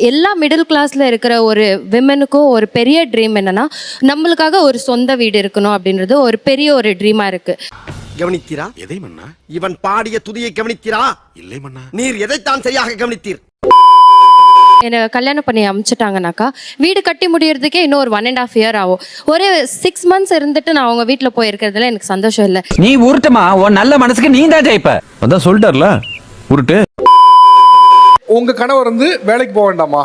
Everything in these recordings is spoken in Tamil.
எல்லா மிடில் கிளாஸ்ல இருக்கிற ஒரு விமனுக்கும் ஒரு பெரிய ட்ரீம் என்னன்னா, நம்மளுக்காக ஒரு சொந்த வீடு இருக்கணும் அப்படின்றது ஒரு பெரிய ஒரு ட்ரீமா இருக்கு. கவனித்தீரா? எதை மன்னா? இவன் பாடிய துதியை கவனித்தீரா? இல்லை மன்னா. நீர் எதைத்தான் சரியாக கவனித்தீர்? என்னை கல்யாணம் பண்ணி அனுப்பிச்சிட்டாங்கனாக்கா வீடு கட்டி முடியறதுக்கே இன்னும் ஒரு 1.5 year ஆகும். ஒரு 6 months இருந்துட்டு நான் அவங்க வீட்டில் போயிருக்கிறதுல எனக்கு சந்தோஷம் இல்லை. நீ உருட்டுமா, உன் நல்ல மனசுக்கு நீ தான் ஜெயிப்ப. அதான் சொல்லிட்டார்ல உருட்டு. உங்க கணவர் வந்து வேலைக்கு போக வேண்டாமா?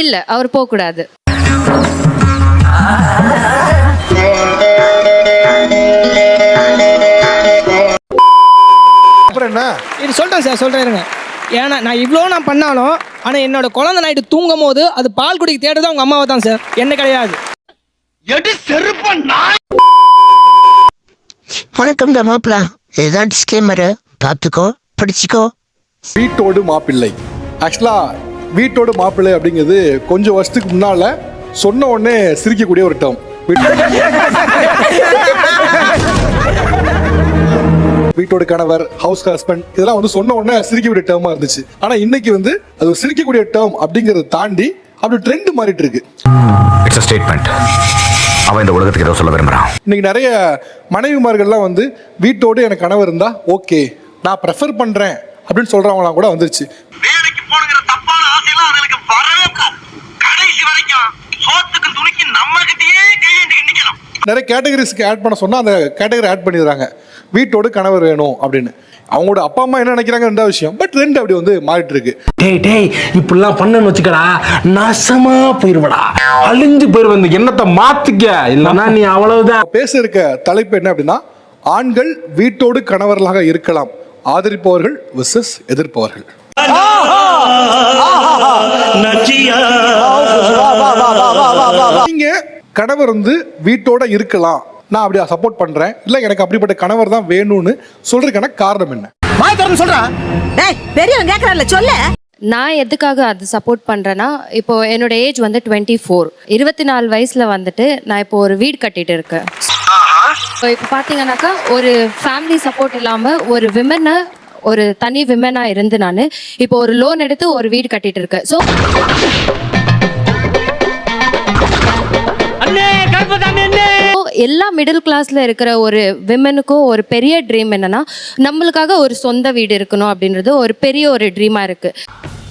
இல்லை, அவர் போகக்கூடாது. அப்புறம் என்ன? இது சொல்கிறேன் சார், சொல்கிறேன். ஏன்னா நான் இவ்வளோ நான் பண்ணாலும், ஆனால் என்னோட குழந்தை நைட்டு தூங்கும் போது அது பால் குடிக்க தேடுறது அவங்க அம்மாவை தான் சார், என்ன கிடையாது. வணக்கம் மாப்பிள, இதுதான் டிஸ்க்ளைமரு, பார்த்துக்கோ படிச்சுக்கோ. வீட்டோடு மாப்பிள்ளை. ஆக்சுவலா வீட்டோடு மாப்பிள்ளை அப்படிங்கிறது கொஞ்சம் வருஷத்துக்கு முன்னால சொன்ன உடனே சிரிக்கக்கூடிய ஒரு டேர்ம். வீட்டோட கணவர், ஹவுஸ் ஹஸ்பண்ட், இதெல்லாம் வந்து சொன்ன உடனே சிரிக்கக்கூடிய டேர்மா இருந்துச்சு. ஆனா இன்னைக்கு வந்து அது ஒரு சிரிக்கக்கூடிய டேர்ம் அப்படிங்கறத தாண்டி அப்படி ட்ரெண்ட் மாறிட்டு இருக்கு. It's a statement. அவன் இந்த உலகத்துக்கு ஏதோ சொல்ல விரும்புறான். இன்னைக்கு நிறைய மனைவிமார்கள்லாம் வந்து வீட்டோடு எனக்கு கணவர் இருந்தா ஓகே, நான் ப்ரெஃபர் பண்றேன் அப்படின்னு சொல்றவங்களாம் கூட வந்துருச்சு. வேலைக்கு போனுங்கிற தப்பான ஆசையெல்லாம் அவங்களுக்கு வரவே கூடாது. கடைசி வரைக்கும் சோத்துக்கு துணிக்கு நம்ம கிட்டயே கையேந்தி நிக்கணும். நிறைய கேட்டகரிஸ்க்கு ஆட் பண்ண சொன்னா அந்த கேட்டகரி ஆட் பண்ணிடுறாங்க. வீட்டோடு கணவர் வேணும் அப்படின்னு. அவங்களோட அப்பா அம்மா என்ன நினைக்கிறாங்க ரெண்டாவது விஷயம். பட் ரெண்டு அப்படி வந்து மாறிட்டு இருக்கு. டேய் இப்படிலாம் பண்ணன்னு வச்சுக்கடா, நாசமா போயிருவடா, அழிஞ்சு போயிருவ. எண்ணத்தை மாத்திக்க, இல்லைன்னா நீ அவ்வளவுதான். பேச இருக்க தலைப்பு என்ன அப்படின்னா, ஆண்கள் வீட்டோடு கணவர்களாக இருக்கலாம், ஆதரிப்பவர்கள் வெர்சஸ் எதிர்ப்பவர்கள். நீங்க கணவர் வந்து வீட்டோட இருக்கலாம், நான் அப்படியே சப்போர்ட் பண்றேன், இல்ல எனக்கு அப்படிப்பட்ட கணவர் தான் வேணும்னு சொல்றதுக்கான காரணம் என்ன? பெரியவங்க கேக்குறாங்கல சொல்ல. நான் எதுக்காக அது சப்போர்ட் பண்ணுறேன்னா, இப்போ என்னோட ஏஜ் வந்து 24. 24 வயசில் வந்துட்டு நான் இப்போ ஒரு வீடு கட்டிட்டு இருக்கேன். இப்போ பார்த்தீங்கன்னாக்கா ஒரு ஃபேமிலி சப்போர்ட் இல்லாமல் ஒரு விமனை, ஒரு தனி விமனாக இருந்து நான் இப்போ ஒரு லோன் எடுத்து ஒரு வீடு கட்டிட்டு இருக்கேன். ஸோ எல்லா மிடில் கிளாஸ்ல இருக்கிற ஒரு விமனுக்கும் ஒரு பெரிய ட்ரீம் என்னன்னா, நம்மளுக்காக ஒரு சொந்த வீடு இருக்கணும் அப்படின்றது ஒரு பெரிய ஒரு ட்ரீமா இருக்கு.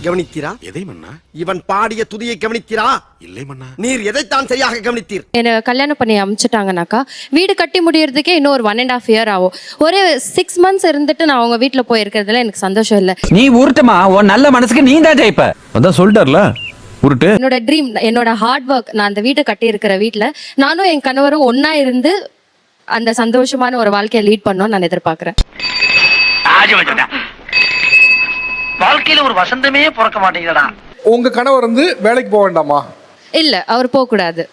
கவனித்தீரா? எதை மன்னா? இவன் பாடிய துதியை கவனித்தீரா? இல்லை மன்னா. நீர் எதைத்தான் சரியாக கவனித்தீர்? என்னை கல்யாணம் பண்ணி அனுப்பிச்சிட்டாங்கனாக்கா வீடு கட்டி முடியறதுக்கே இன்னும் ஒரு 1.5 year ஆகும். ஒரு 6 months இருந்துட்டு நான் அவங்க வீட்டில் போயிருக்கிறதுல எனக்கு சந்தோஷம் இல்லை. நீ உருட்டுமா, உன் நல்ல மனசுக்கு நீ தான் ஜெயிப்ப. அதான் சொல்லிட்டார்ல உருட்டு. என்னோட ட்ரீம், என்னோட ஹார்ட் ஒர்க், நான் அந்த வீட்டை கட்டி இருக்கிற வீட்டில் நானும் என் கணவரும் ஒன்னா இருந்து அந்த சந்தோஷமான ஒரு வாழ்க்கையை லீட் பண்ணணும்னு நான் எதிர்பார்க்கிறேன். வாழ்க்கையில ஒரு வசந்தமே பிறக்க மாட்டேங்கிறடா. உங்க கணவர் வந்து வேலைக்கு போக வேண்டாமா? இல்லை, அவர் போகக்கூடாது.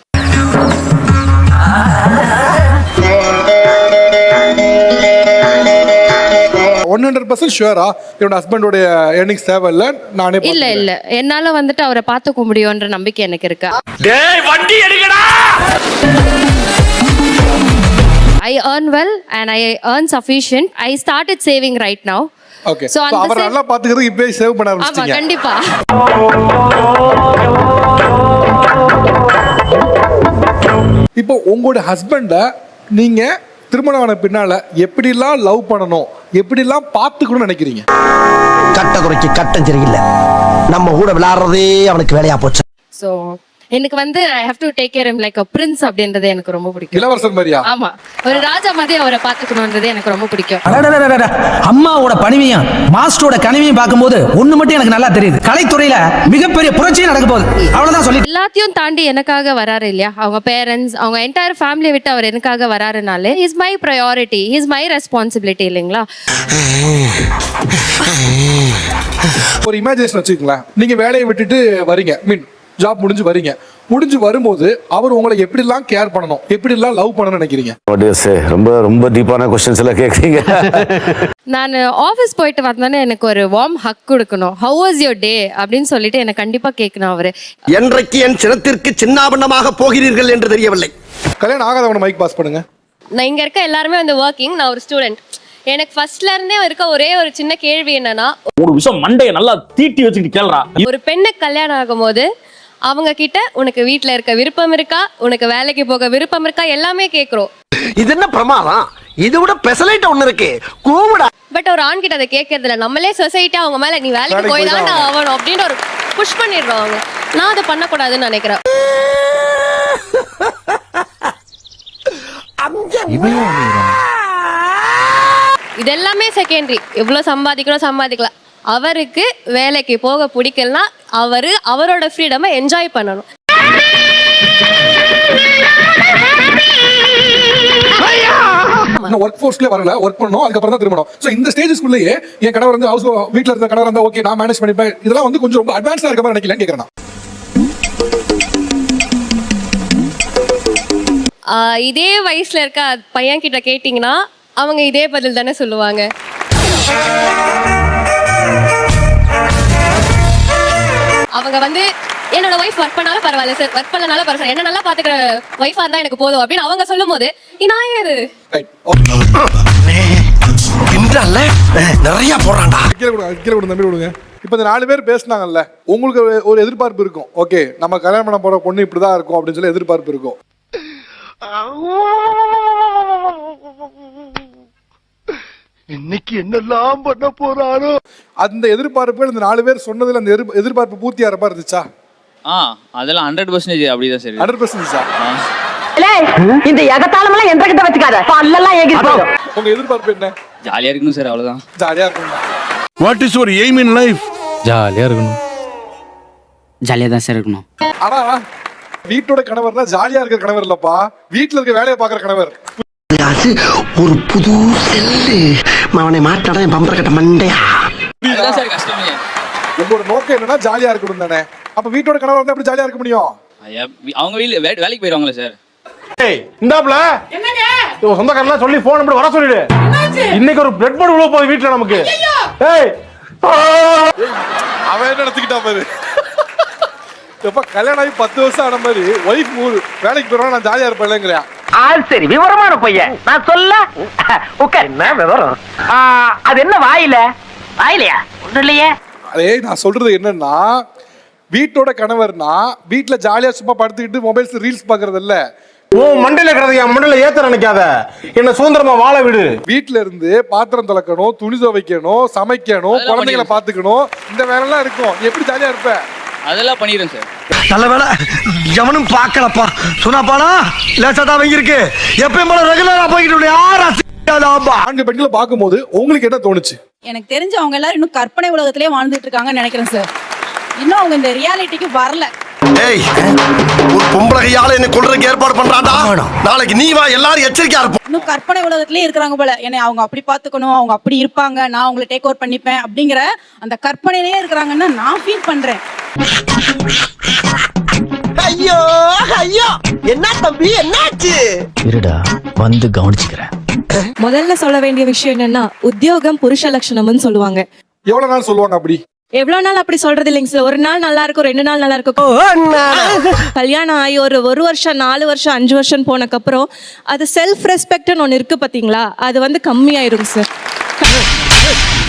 ஷுவரா என்னோட ஹஸ்பண்டோட ஏர்னிங்ஸ் தேவையில்லை, நானே இல்ல என்னால வந்துட்டு அவரை பார்த்துக்க முடியும்ன்ற நம்பிக்கை எனக்கு இருக்கு. டேய் வண்டி எடுங்கடா. I earn well and I earn sufficient. I started saving right now. Okay. So அவரை நல்லா பாத்துக்கிறது இப்பவே சேவ் பண்ண ஆமா, ஆரம்பிச்சிட்டீங்க. கண்டிப்பா. இப்போ உங்களோட ஹஸ்பண்ட நீங்க திருமணம் ஆன பின்னால எப்படிலாம் லவ் பண்ணணும், எப்படிலாம் பார்த்துக்கணும்னு நினைக்கிறீங்க? கட்ட குறைக்கு கட்டம் சரியில்லை, நம்ம கூட விளையாடுறதே அவனுக்கு வேலையா போச்சு. So எனக்கு வந்து I have to take care of him like a prince அப்படின்றது எனக்கு ரொம்ப பிடிக்கும். இளவரசர் மாதிரியா? ஆமா, ஒரு ராஜா மாதிரி அவரை பார்த்துக்கணும்ன்றது எனக்கு ரொம்ப பிடிக்கும். அம்மாவோட பணிவையும் மாஸ்டரோட கனிவையும் பார்க்கும்போது ஒண்ணு மட்டும் எனக்கு நல்லா தெரியுது, கலைத்துறையில மிகப்பெரிய புரட்சியே நடக்க போகுது. அவ்வளவுதான் சொல்லி எல்லாத்தையும் தாண்டி எனக்காக வராரு இல்லையா, அவங்க பேரண்ட்ஸ், அவங்க என்டையர் ஃபேமிலியை விட்டு அவர் எனக்காக வராருனாலே is my priority, is my responsibility இல்லைங்களா? ஒரு இமேஜினேஷன் வச்சுக்கோங்களேன். நீங்க வேலையை விட்டுட்டு வரீங்க, மீன் ஜாப் முடிஞ்சு வரும்போது அவர் உங்களை எப்படிலாம் கேர் பண்ணணும், எப்படிலாம் லவ் பண்ணணும்னு நினைக்கிறீங்க? ரொம்ப ரொம்ப டீப்பான क्वेश्चंस எல்லாம் கேக்குறீங்க. நான் ஆஃபீஸ் போயிட்டு வந்தோன்னே எனக்கு ஒரு வார்ம் ஹக் கொடுக்கணும். ஹவ் வாஸ் யுவர் டே அப்படின்னு சொல்லிட்டு எனக்கு கண்டிப்பா கேட்கணும் அவரு. என்றைக்கு என் சினத்திற்கு சின்னாபண்ணமாக போகிறீர்கள் என்று தெரியவில்லை. கல்யாணம் ஆகாதவன மைக் பாஸ் பண்ணுங்க. நான் இங்க இருக்க எல்லாருமே வந்து ஒர்க்கிங், நான் ஒரு ஸ்டூடெண்ட். எனக்கு ஃபர்ஸ்ட்ல இருந்தே இருக்க ஒரே ஒரு சின்ன கேள்வி என்னன்னா, ஒரு விஷயம் மண்டையை நல்லா தீட்டி வச்சுக்கிட்டு கேள்றா. ஒரு பெண்ணுக்கு கல்யாணம் ஆகும்போது அவங்க கிட்ட உனக்கு வீட்ல இருக்க விருப்பம் இருக்கா, உனக்கு வேலைக்கு போக விருப்பம் இருக்கா, எல்லாமே கேக்குறோம். இது என்ன பிரமாதம்? இது விட பெசலைட் ஒண்ணு இருக்கு, கூவுடா. பட் ஒரு ஆண் கிட்ட அதை கேட்கறது இல்ல. நம்மளே சொசைட்டி அவங்க மேல நீ வேலைக்கு போய் தான் ஆகணும் அப்படின்னு ஒரு புஷ் பண்ணிடுறோம் அவங்க. நான் அதை பண்ணக்கூடாதுன்னு நினைக்கிறேன். இது எல்லாமே செகண்டரி. எவ்வளவு சம்பாதிக்கலாம். அவருக்கு வேலைக்கு போக பிடிக்கலனா அவரோட ஃப்ரீடமை என்ஜாய் பண்ணணும். ஒர்க் ஃபோர்ஸ்ல வரல, ஒர்க் பண்ணணும், அதுக்கப்புறம் தான் திரும்பணும். சோ இந்த ஸ்டேஜஸ்க்குள்ளேயே என் கணவர் வந்து ஹவுஸ் வீட்ல இருந்த கணவர் இருந்தா ஓகே நான் மேனேஜ் பண்ணிப்பேன், இதெல்லாம் வந்து கொஞ்சம் ரொம்ப அட்வான்ஸா இருக்க மாதிரி நினைக்கலன்னு கேக்குறேன். இதே வயசுல இருக்க பையன் கிட்ட கேட்டீங்கன்னா அவங்க இதே பதில் தானே சொல்லுவாங்க. அவங்க வந்து என்னோட ஒய்ஃப் ஒர்க் பண்ணாலும் பரவாயில்ல சார், ஒர்க் பண்ணனாலும் பரவாயில்ல, என்ன நல்லா பாத்துக்கிற ஒய்ஃபா இருந்தா எனக்கு போதும் அப்படின்னு அவங்க சொல்லும் போது நான் ஏது நிறைய போறான்டா. கீழே விடுங்க, நம்பி விடுங்க. இப்ப இந்த 4 பேர் பேசினாங்கல்ல, உங்களுக்கு ஒரு எதிர்பார்ப்பு இருக்கும். ஓகே நம்ம கல்யாணம் பண்ண போற பொண்ணு இப்படிதான் இருக்கும் அப்படின்னு சொல்லி எதிர்பார்ப்பு இருக்கும். இன்னைக்கு என்னெல்லாம் பண்ண போறாரோ. அந்த எதிர்பார்ப்புகள் இந்த 4 பேர் சொன்னதுல அந்த எதிர்பார்ப்பு பூர்த்தி ஆற மாதிரி இருந்துச்சா? அதெல்லாம் 100% அப்படிதான் சரி. 100% இந்த எகத்தாளமெல்லாம் எந்த கிட்ட வச்சுக்காத, பல்லெல்லாம் ஏகி போகும். உங்க எதிர்பார்ப்பு என்ன? ஜாலியா இருக்கணும் சார், அவ்வளவுதான். ஜாலியா இருக்கணும். What is your aim in life? ஜாலியா இருக்கணும். ஜாலியா தான் சார் இருக்கணும். ஆனா வீட்டோட கணவர்னா ஜாலியா இருக்கிற கணவர் இல்லப்பா, வீட்டுல இருக்க வேலையை பாக்குற கணவர். ஒரு புது செல்லு அவனை மாட்டாடா என் பம்பர கட்ட மண்டையா. அதுதான் சார் கஷ்டமே. உங்களோட நோக்கம் என்னன்னா ஜாலியா இருக்கணும் தானே. அப்ப வீட்டோட கணவர் வந்து எப்படி ஜாலியா இருக்க முடியும்? அவங்க வேலைக்கு போயிருவாங்களே சார். ஏய் இந்தாப்ல என்னங்க இவன் சொந்தக்காரலாம் சொல்லி போன் நம்பர் வர சொல்லிடு. இன்னைக்கு ஒரு பிளட் போர்டு உள்ள போகுது வீட்ல நமக்கு. ஏய் அவன் என்ன நடத்திக்கிட்டா பாரு. எப்ப கல்யாணம் ஆகி 10 வருஷம் ஆன மாதிரி ஒய்ஃப் வேலைக்கு போறவங்க நான் ஜாலியா இருப்பேன்ங்கிறியா? சரி விவரமான பையன் நான் சொல்ல. உட்கார். என்ன விவரம்? அது என்ன வாயிலையா ஒண்ணு இல்லையே. அதே நான் சொல்றது என்னன்னா, வீட்டோட கணவர்னா வீட்டுல ஜாலியா சும்மா படுத்துக்கிட்டு மொபைல்ஸ் ரீல்ஸ் பாக்குறது இல்ல. ஓ மண்டையில கிடந்து என் மண்டையில ஏத்த நினைக்காத, என்ன சுதந்திரமா வாழ விடு. வீட்டுல இருந்து பாத்திரம் துலக்கணும், துணி துவைக்கணும், சமைக்கணும், குழந்தைகளை பாத்துக்கணும், இந்த வேலை எல்லாம் இருக்கும். எப்படி ஜாலியா இருப்ப? அதெல்லாம் பண்ணிடுறேன் சார். நல்ல வேலை எவனும் பாக்கலப்பா. சொன்னாப்பானா லேசா தான் இருக்கு. எப்பயும் போல ரெகுலரா போய்கிட்டு ஆண்கள் பெண்களை பார்க்கும்போது உங்களுக்கு என்ன தோணுச்சு? எனக்கு தெரிஞ்சு அவங்க எல்லாரும் இன்னும் கற்பனை உலகத்திலே வாழ்ந்துட்டு இருக்காங்கன்னு நினைக்கிறேன் சார். இன்னும் அவங்க இந்த ரியாலிட்டிக்கு வரல. ஏய் ஒரு பொம்பளையால என்ன கொல்றதுக்கு ஏற்பாடு பண்றாடா. நாளைக்கு நீ வா, எல்லாரும் எச்சரிக்கையா இருப்போம். இன்னும் கற்பனை உலகத்திலே இருக்கிறாங்க போல. என்னை அவங்க அப்படி பாத்துக்கணும், அவங்க அப்படி இருப்பாங்க, நான் அவங்களை டேக் ஓவர் பண்ணிப்பேன் அப்படிங்கிற அந்த கற்பனையிலே இருக்கிறாங்கன்னு நான் ஃபீல் பண்றேன். ஐயோ ஐயோ என்ன தம்பி என்னாச்சு? இருடா வந்து கவனிச்சுக்கிறேன். முதல்ல சொல்ல வேண்டிய விஷயம் என்னன்னா, உத்தியோகம் புருஷ லட்சணம்னு சொல்லுவாங்க. எவ்வளவு நாள் சொல்லுவாங்க அப்படி? எவ்வளவு நாள் அப்படி சொல்றது இல்லைங்க சார். ஒரு நாள் நல்லா இருக்கும், 2 நாள் நல்லா இருக்கும். கல்யாணம் ஆகி ஒரு வருஷம் 4 வருஷம் 5 வருஷம் போனக்கு அப்புறம் அது செல்ஃப் ரெஸ்பெக்ட்னு ஒண்ணு இருக்கு பாத்தீங்களா, அது வந்து கம்மியாயிரும் சார்.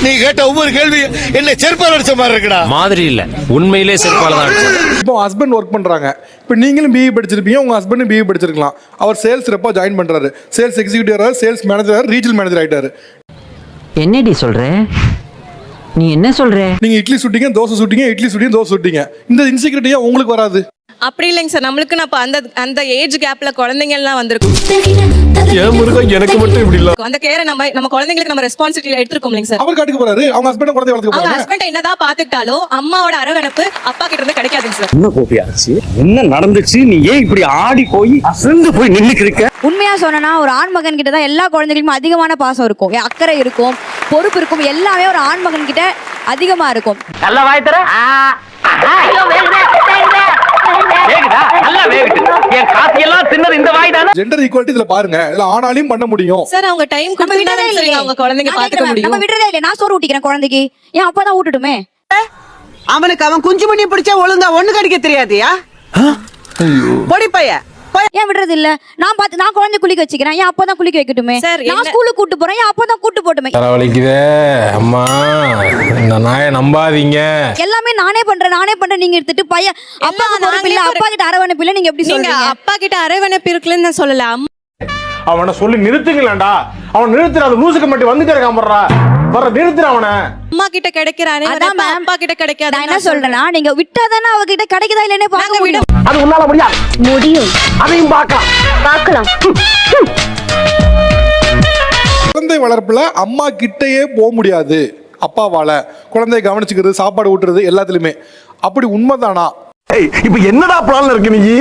நீ கேட்ட ஒவ்வொரு கேள்வி என்ன செருப்பால அடிச்ச மாதிரி இருக்குடா. மாதிரி இல்ல, உண்மையிலே செருப்பால தான் அடிச்சது. இப்போ ஹஸ்பண்ட் ஒர்க் பண்றாங்க. இப்போ நீங்களும் பிஇ படிச்சிருப்பீங்க, உங்க ஹஸ்பண்டும் BE படிச்சிருக்கலாம். Our sales Repa join பண்றாரு, sales executive, sales manager, regional manager ஆயிட்டாரு. என்னடி சொல்ற? நீ என்ன சொல்ற? நீங்க இட்லி சுட்டீங்க, தோசை சுட்டீங்க, இட்லி சுட்டீங்க, தோசை சுட்டீங்க. இந்த இன்செக்யூரிட்டியா உங்களுக்கு வராது? அப்படி இல்லைங்க சார். நம்மளுக்கு நான் அந்த ஏஜ் கேப்ல குழந்தைங்க எல்லாம் வந்திருக்கும். ஏன் முருகன் எனக்கு மட்டும் இப்படி இல்ல? அந்த கேரை நம்ம குழந்தைங்களுக்கு நம்ம ரெஸ்பான்சிபிலிட்டி எடுத்துருக்கோம் இல்லைங்க சார். அவர் காட்டுக்கு போறாரு, அவங்க ஹஸ்பண்ட் குழந்தை வளர்த்துக்க அவங்க போறாங்க. ஹஸ்பண்ட் என்னதான் பாத்துக்கிட்டாலும் அம்மாவோட அரவணைப்பு அப்பா கிட்ட இருந்து கிடைக்காதுங்க சார். என்ன கோபியாச்சு? என்ன நடந்துச்சு? நீ ஏன் இப்படி ஆடி போய் அசந்து போய் நின்னுக்கு இருக்க? உண்மையா சொன்னா ஒரு ஆண் மகன் கிட்ட தான் எல்லா குழந்தைகளுக்கும் அதிகமான பாசம் இருக்கும், அக்கறை இருக்கும், பொறுப்பு இருக்கும். எல்லாமே ஒரு ஆண் மகன் கிட்ட அதிகமா இருக்கும். நல்ல வாய் தர. ஜெண்டர் ஈக்குவாலிட்டி இதுல பாருங்க, இதுல ஆணாலையும் பண்ண முடியும் சார். அவங்க டைம் கொடுத்தா அவங்க குழந்தைங்க பாத்துக்க முடியும். நம்ம விடுறதே இல்ல. நான் சோறு ஊட்டிக்கிறேன் குழந்தைக்கு, ஏன் அப்பா தான் ஊட்டட்டுமே. அவனுக்கு அவன் குஞ்சு மணி பிடிச்சா ஒழுங்கா ஒண்ணு கடிக்க தெரியாதியா? பொடி பைய ஏன் விடுறது இல்ல? நான் குழந்தை குளிக்க வச்சுக்கிறேன், ஏன் அப்பதான் குளிக்க வைக்கட்டுமே? நான் ஸ்கூலுக்கு கூட்டு போறேன், ஏன் அப்பதான் கூட்டு போட்டுமே? வலிக்குதே அம்மா, இந்த நாயை நம்பாதீங்க. எல்லாமே நானே பண்றேன் நீங்க எடுத்துட்டு பையன் அப்பாவுக்கு பொறுப்பு இல்ல, அப்பா கிட்ட அரவணைப்பு இல்ல, நீங்க எப்படி சொல்றீங்க? அப்பா கிட்ட அரவணைப்பு இருக்குன்னு நான் சொல்லல. அவனை சொல்லி நிறுத்துங்களேன்டா. அவன் நிறுத்துற அந்த லூசுக்கு மட்டும் வந்துட்டே இருக்கான் போடுறா. வர நிறுத்துற அவனை. அம்மா கிட்ட கிடைக்கிறானே, அப்பா கிட்ட கிடைக்காது. நான் என்ன சொல்றேன்னா, நீங்க விட்டாதானே அவகிட்ட கிடைக்குதா இல்லனே பார்க்க முடியும். அது உன்னால முடியும். அதையும் பார்க்கலாம். குழந்தை வளர்ப்புல அம்மா கிட்டயே போக முடியாது அப்பாவால. குழந்தைய கவனிச்சுக்கிறது, சாப்பாடு ஊட்டுறது எல்லாத்துலயுமே. அப்படி உண்மைதானா? இப்ப என்னடா பிளான்ல இருக்கு நீ?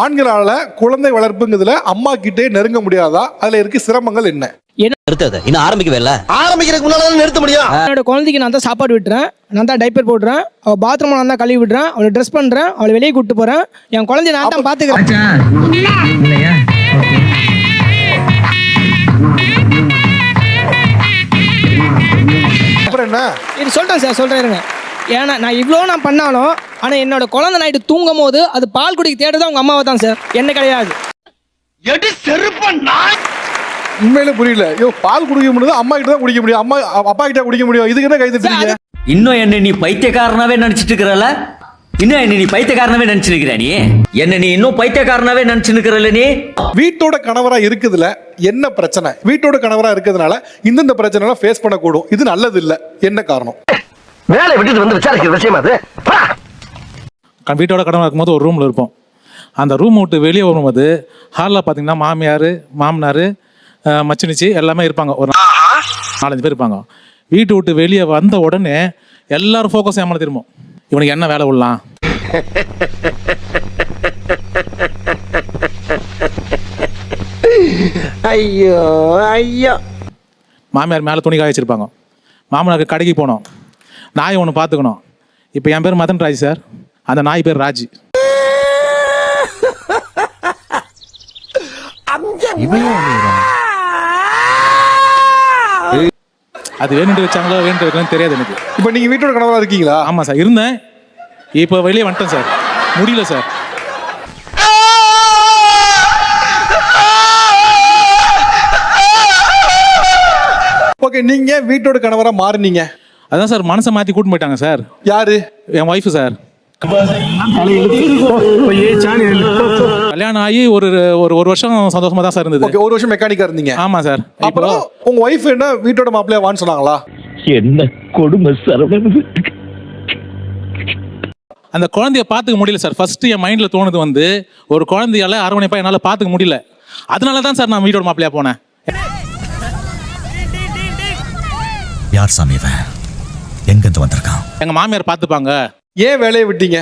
ஆண்களால குழந்தை வளர்ப்புங்கிறதுல அம்மா கிட்டே நெருங்க முடியாதா? அதுல இருக்க சிரமங்கள் என்ன? இன்னும் ஆரம்பிக்கவே இல்ல. ஆரம்பிக்கிறதுக்கு முன்னால நிறுத்த முடியும். என்னோட குழந்தைக்கு நான் தான் சாப்பாடு விட்டுறேன், நான் தான் டைப்பர் போடுறேன், அவள் பாத்ரூம் நான் தான் கழுவி விடுறேன், அவளை ட்ரெஸ் பண்ணுறேன், அவளை வெளியே கூட்டு போகிறேன், என் குழந்தைய நான் தான் பார்த்துக்கிறேன். அப்புறம் என்ன? இது சொல்கிறேன் சார், சொல்கிறேன். ஏன்னா நான் இவ்வளோ நான் பண்ணாலும், ஆனால் என்னோட குழந்தை நைட்டு தூங்கும் போது அது பால் குடிக்க தேடுறது அவங்க அம்மாவை தான் சார், என்ன கிடையாது. உண்மையில புரியல. பால் குடிக்க முடியாது, அம்மா கிட்ட தான் குடிக்க முடியும், அப்பா கிட்ட குடிக்க முடியும். இதுக்கு என்ன கை தட்டுறீங்க? இன்னும் என்ன நீ பைத்தியக்காரனாவே நினைச்சிட்டு இருக்கிறல? இன்னும் என்ன நீ பைத்தியக்காரனாவே நினைச்சிருக்கிற? நீ என்ன நீ இன்னும் பைத்தியக்காரனாவே நினைச்சுக்கிறல? நீ வீட்டோட கணவரா இருக்குதுல என்ன பிரச்சனை? வீட்டோட கணவரா இருக்கிறதுனால இந்த பிரச்சனை ஃபேஸ் பண்ணக்கூடும். இது நல்லது இல்ல. என்ன காரணம்? வேலை விட்டுட்டு வந்து விசாரிக்கிற விஷயம் அது. வீட்டோட கடமை இருக்கும்போது ஒரு ரூமில் இருப்போம். அந்த ரூம் விட்டு வெளியே வரும்போது ஹாலில் பார்த்தீங்கன்னா மாமியார், மாமனார், மச்சினிச்சி எல்லாமே இருப்பாங்க. ஒரு 4-5 பேர் இருப்பாங்க. வீட்டு விட்டு வெளியே வந்த உடனே எல்லாரும் ஃபோக்கஸ் ஏமால திரும்பும். இவனுக்கு என்ன வேலை விடலாம், ஐயோ. மாமியார் மேலே துணி காய வச்சிருப்பாங்க. மாமனாருக்கு கடைக்கு போனோம், நாய் ஒன்று பார்த்துக்கணும். இப்போ என் பேர் மதன் ராஜ் சார், அந்த நாய் பேர் ராஜ். அது வேணுட்டு வச்சாங்களோ வேணுட்டு வைக்கலாம்னு தெரியாது எனக்கு. இப்போ நீங்க வீட்டோட கணவரா இருக்கீங்களா? ஆமாம் சார், இருந்தேன். இப்போ வெளியே வந்துட்டேன் சார், முடியல சார். ஓகே, நீங்க வீட்டோட கணவரா மாறினீங்க. அதான் சார், மனசை மாற்றி கூட்டு போயிட்டாங்க சார். யாரு? என் ஒய்ஃபு சார். கல்யாணம் ஆகி ஒரு வருஷம் சந்தோஷமா தான் சார் இருந்தது. ஓகே, ஒரு வருஷம் மெக்கானிக்கா இருந்தீங்க. ஆமா சார். அப்புறம் உங்க ஒய்ஃப் என்ன வீட்டோட மாப்பிள்ளையா வான்னு சொன்னாங்களா? என்ன கொடுமை சரவணன். அந்த குழந்தைய பார்த்துக்க முடியல சார். ஃபர்ஸ்ட் என் மைண்ட்ல தோணுது வந்து, ஒரு குழந்தையால அரவணைப்பா என்னால பார்த்துக்க முடியல. அதனால தான் சார் நான் வீட்டோட மாப்பிள்ளையா போனேன். யார் சாமி இவன்? எங்கிருந்து வந்திருக்கான்? எங்க மாமியார் பார்த்துப்பாங்க. ஏன் வேலையை விட்டீங்க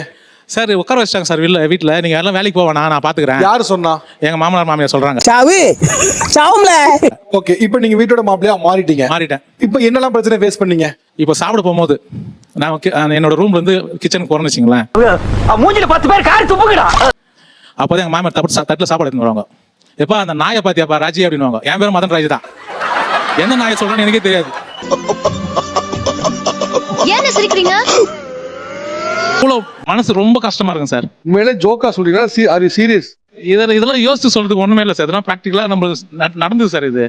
சார்? உட்கார வச்சிட்டாங்க சார் வீட்டில். நீங்க எல்லாம் வேலைக்கு போவேனா, நான் பாத்துக்கிறேன். யாரு சொன்னா? எங்க மாமனார் மாமியார் சொல்றாங்க. ஓகே, இப்போ நீங்க வீட்டோட மாப்பிள்ளையா மாறிட்டேன். இப்போ என்னெல்லாம் பிரச்சனை ஃபேஸ் பண்ணீங்க? இப்போ சாப்பிட போகும்போது நான் என்னோட ரூம்ல இருந்து கிச்சனுக்கு போறேன்னு வச்சுங்களேன், மூஞ்சில 10 பேர் காரி துப்புங்கடா. அப்போதான் எங்க மாமியார் தட்டில் சாப்பாடு எடுத்துன்னு வருவாங்க. எப்பா அந்த நாயை பாத்தியாப்பா ராஜி அப்படின்னுவாங்க. என் பேர் மதன் ராஜ் தான். என்ன நாயை சொல்றேன்னு எனக்கே தெரியாது. ஏன் சிரிக்கிறீங்க? மனசு ரொம்ப கஷ்டமா இருக்கும் சார். உண்மையிலே ஜோக்கா சொல்றீங்களா? Are you serious? இதெல்லாம் யோசிச்சு சொல்றதுக்கு ஒண்ணுமே இல்லை சார். இதெல்லாம் ப்ராக்டிக்கலா நம்ம நடந்தது சார். இது